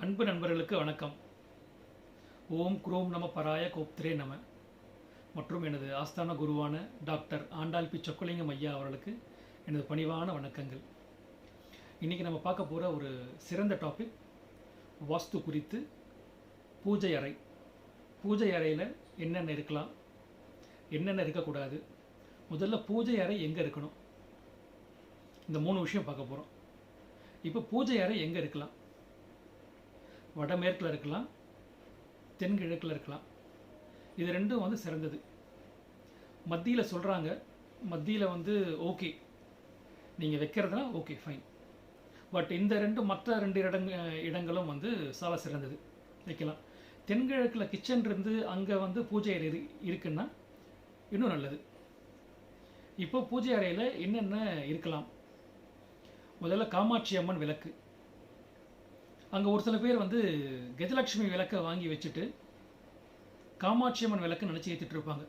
அன்பு நண்பர்களுக்கு வணக்கம். ஓம் குரோம் நம பராய கோப்திரே நம. மற்றும் எனது ஆஸ்தான குருவான டாக்டர் ஆண்டாள் பி சொக்கலிங்கம் ஐயா அவர்களுக்கு எனது பணிவான வணக்கங்கள். இன்றைக்கி நம்ம பார்க்க போகிற ஒரு சிறந்த டாபிக் வாஸ்து குறித்து. பூஜை அறை. பூஜை அறையில் என்னென்ன இருக்கலாம், என்னென்ன இருக்கக்கூடாது, முதல்ல பூஜை அறை எங்கே இருக்கணும், இந்த 3 விஷயம் பார்க்க போகிறோம். இப்போ பூஜை அறை எங்கே இருக்கலாம்? வடமேற்கில் இருக்கலாம், தென்கிழக்கில் இருக்கலாம். இது ரெண்டும் சிறந்தது. மத்தியில் சொல்கிறாங்க, மத்தியில் ஓகே நீங்கள் வைக்கிறதுனா ஓகே ஃபைன். பட் இந்த மற்ற ரெண்டு இடங்களும் சால சிறந்தது, வைக்கலாம். தென்கிழக்கில் கிச்சன் இருந்து அங்கே பூஜை அறை இருக்குன்னா இன்னும் நல்லது. இப்போ பூஜை அறையில் என்னென்ன இருக்கலாம்? முதல்ல காமாட்சி அம்மன் விளக்கு. அங்கே ஒரு சில பேர் கஜலட்சுமி விளக்கை வாங்கி வச்சுட்டு காமாட்சி அம்மன் விளக்கு நினச்சி ஏற்றிட்டு இருப்பாங்க.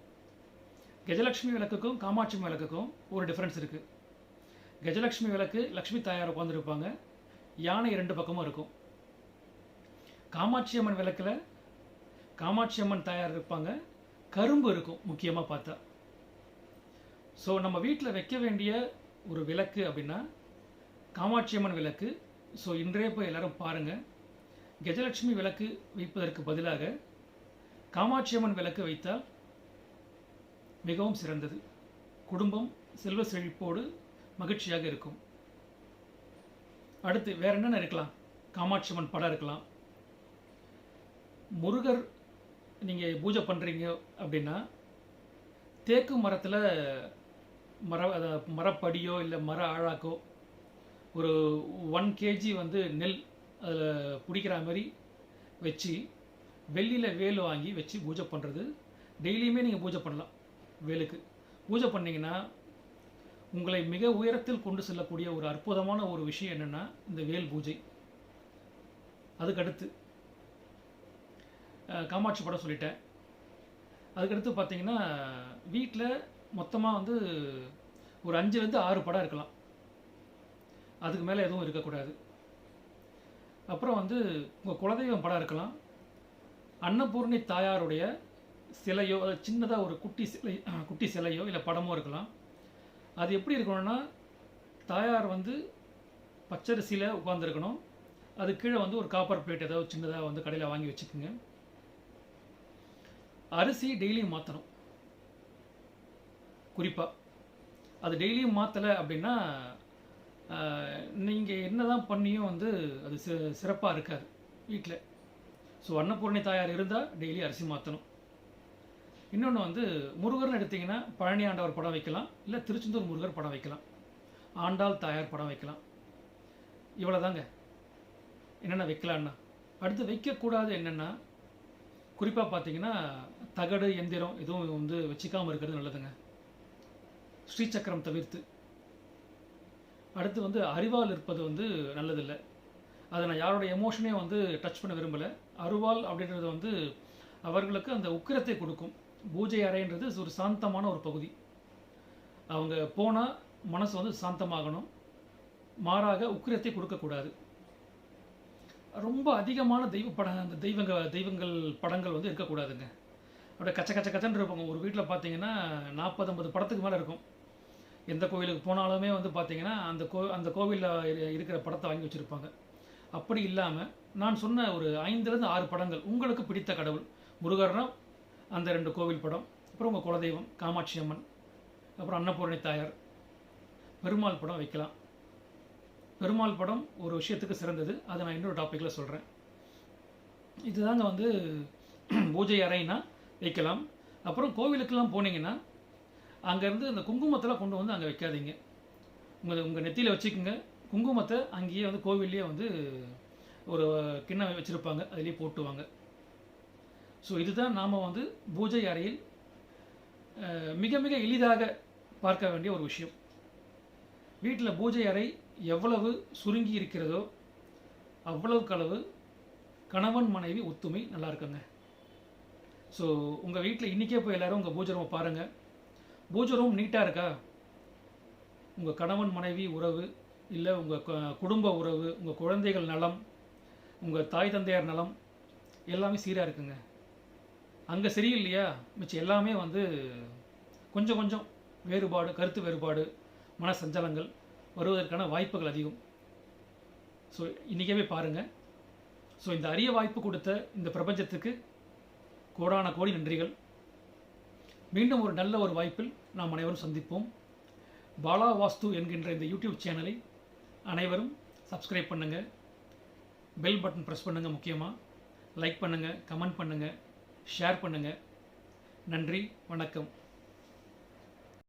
கஜலட்சுமி விளக்குக்கும் காமாட்சி அம்மன் விளக்குக்கும் ஒரு டிஃப்ரென்ஸ் இருக்குது. கஜலட்சுமி விளக்கு லக்ஷ்மி தாயார் உட்காந்துருப்பாங்க, யானை 2 பக்கமும் இருக்கும். காமாட்சி அம்மன் விளக்கில் காமாட்சி அம்மன் தாயார் இருப்பாங்க, கரும்பு இருக்கும் முக்கியமாக பார்த்தா. ஸோ நம்ம வீட்டில் வைக்க வேண்டிய ஒரு விளக்கு அப்படின்னா காமாட்சி அம்மன் விளக்கு. ஸோ இன்றைய போய் எல்லாரும் பாருங்கள், கஜலட்சுமி விளக்கு வைப்பதற்கு பதிலாக காமாட்சி அம்மன் விளக்கு வைத்தால் மிகவும் சிறந்தது. குடும்பம் செல்வ செழிப்போடு மகிழ்ச்சியாக இருக்கும். அடுத்து வேற என்னென்ன இருக்கலாம்? காமாட்சி அம்மன் படம் இருக்கலாம். முருகர் நீங்கள் பூஜை பண்ணுறீங்க அப்படின்னா தேக்கு மரத்தில் மரப்படியோ இல்லை மர ஆழாக்கோ ஒரு 1 kg நெல் அதில் பிடிக்கிற மாதிரி வச்சு வெள்ளியில் வேல் வாங்கி வச்சு பூஜை பண்ணுறது. டெய்லியுமே நீங்கள் பூஜை பண்ணலாம். வேலுக்கு பூஜை பண்ணிங்கன்னா உங்களை மிக உயரத்தில் கொண்டு செல்லக்கூடிய ஒரு அற்புதமான ஒரு விஷயம் என்னென்னா இந்த வேல் பூஜை. அதுக்கடுத்து காமாட்சி படம் சொல்லிட்டேன். அதுக்கடுத்து பார்த்தீங்கன்னா வீட்டில் மொத்தமாக ஒரு 5லேருந்து 6 படம் இருக்கலாம், அதுக்கு மேலே எதுவும் இருக்கக்கூடாது. அப்புறம் உங்கள் குலதெய்வம் படம் இருக்கலாம். அன்னபூர்ணி தாயாருடைய சிலையோ, அது சின்னதாக ஒரு குட்டி சிலையோ இல்லை படமோ இருக்கலாம். அது எப்படி இருக்கணும்னா தாயார் பச்சரிசியில் உட்காந்துருக்கணும். அது கீழே ஒரு காப்பர் பிளேட் ஏதாவது சின்னதாக கடையில் வாங்கி வச்சுக்கோங்க. அரிசி டெய்லியும் மாற்றணும். குறிப்பாக அது டெய்லியும் மாற்றலை அப்படின்னா நீங்கள் என்ன தான் பண்ணியும் அது சிறப்பாக இருக்காது வீட்டில். ஸோ அன்னபூர்ணி தாயார் இருந்தால் டெய்லி அரிசி மாற்றணும். இன்னொன்று முருகர்னு எடுத்திங்கன்னா பழனி ஆண்டவர் படம் வைக்கலாம், இல்லை திருச்செந்தூர் முருகர் படம் வைக்கலாம், ஆண்டாள் தாயார் படம் வைக்கலாம். இவ்வளோதாங்க என்னென்ன வைக்கலான்னா. அடுத்து வைக்கக்கூடாது என்னென்னா, குறிப்பாக பார்த்தீங்கன்னா தகடு எந்திரம் எதுவும் வச்சுக்காமல் இருக்கிறது நல்லதுங்க, ஸ்ரீசக்கரம் தவிர்த்து. அடுத்து அரிவாள் இருப்பது நல்லதில்லை. அதை நான் யாரோடைய எமோஷனே டச் பண்ண விரும்பலை. அருவாள் அப்படின்றது அவர்களுக்கு அந்த உக்கிரத்தை கொடுக்கும். பூஜை அறைன்றது ஒரு சாந்தமான ஒரு பகுதி. அவங்க போனால் மனசு சாந்தமாகணும், மாறாக உக்கிரத்தை கொடுக்கக்கூடாது. ரொம்ப அதிகமான அந்த தெய்வங்கள் படங்கள் இருக்கக்கூடாதுங்க. அப்படியே கச்ச கச்ச கச்சன்னு இருப்பாங்க. ஒரு வீட்டில் பார்த்தீங்கன்னா 40-50 படத்துக்கு மேலே இருக்கும். எந்த கோவிலுக்கு போனாலுமே பார்த்தீங்கன்னா அந்த கோவிலில் இருக்கிற படத்தை வாங்கி வச்சுருப்பாங்க. அப்படி இல்லாமல் நான் சொன்ன ஒரு 5லேருந்து 6 படங்கள், உங்களுக்கு பிடித்த கடவுள், முருகர்னா அந்த 2 கோவில் படம், அப்புறம் உங்கள் குலதெய்வம் காமாட்சி அம்மன், அப்புறம் அன்னபூர்ணி தாயார், பெருமாள் படம் வைக்கலாம். பெருமாள் படம் ஒரு விஷயத்துக்கு சிறந்தது, அதை நான் இன்னொரு டாப்பிக்கில் சொல்கிறேன். இதுதாங்க பூஜை அறைனா வைக்கலாம். அப்புறம் கோவிலுக்கெல்லாம் போனீங்கன்னா அங்கேருந்து அந்த குங்குமத்தில் கொண்டு அங்கே வைக்காதீங்க. உங்கள் நெத்தியில் வச்சுக்கோங்க. குங்குமத்தை அங்கேயே கோவில்லையே ஒரு கிண்ணம் வச்சுருப்பாங்க, அதிலே போட்டுவாங்க. ஸோ இதுதான் நாம் பூஜை அறையில் மிக மிக எளிதாக பார்க்க வேண்டிய ஒரு விஷயம். வீட்டில் பூஜை அறை எவ்வளவு சுருங்கி இருக்கிறதோ அவ்வளவுக்களவு கணவன் மனைவி ஒத்துமை நல்லா இருக்குங்க. ஸோ உங்கள் வீட்டில் இன்றைக்கே போய் எல்லோரும் உங்கள் பூஜை ரூமை பாருங்கள். பூஜை ரூம் நீட்டாக இருக்கா? உங்கள் கணவன் மனைவி உறவு, இல்லை உங்கள் குடும்ப உறவு, உங்கள் குழந்தைகள் நலம், உங்கள் தாய் தந்தையார் நலம் எல்லாமே சீராக இருக்குங்க. அங்கே சரியில்லையா, மிச்சம் எல்லாமே வந்து கொஞ்சம் கொஞ்சம் வேறுபாடு, கருத்து வேறுபாடு, மன சஞ்சலங்கள் வருவதற்கான வாய்ப்புகள் அதிகம். ஸோ இன்றைக்கவே பாருங்கள். ஸோ இந்த அரிய வாய்ப்பு கொடுத்த இந்த பிரபஞ்சத்துக்கு கோடான கோடி நன்றிகள். மீண்டும் ஒரு நல்ல ஒரு வாய்ப்பில் நாம் அனைவரும் சந்திப்போம். பாலா வாஸ்து என்கின்ற இந்த யூடியூப் சேனலை அனைவரும் சப்ஸ்கிரைப் பண்ணுங்கள், பெல் பட்டன் ப்ரெஸ் பண்ணுங்கள், முக்கியமாக லைக் பண்ணுங்கள், கமெண்ட் பண்ணுங்கள், ஷேர் பண்ணுங்கள். நன்றி, வணக்கம்.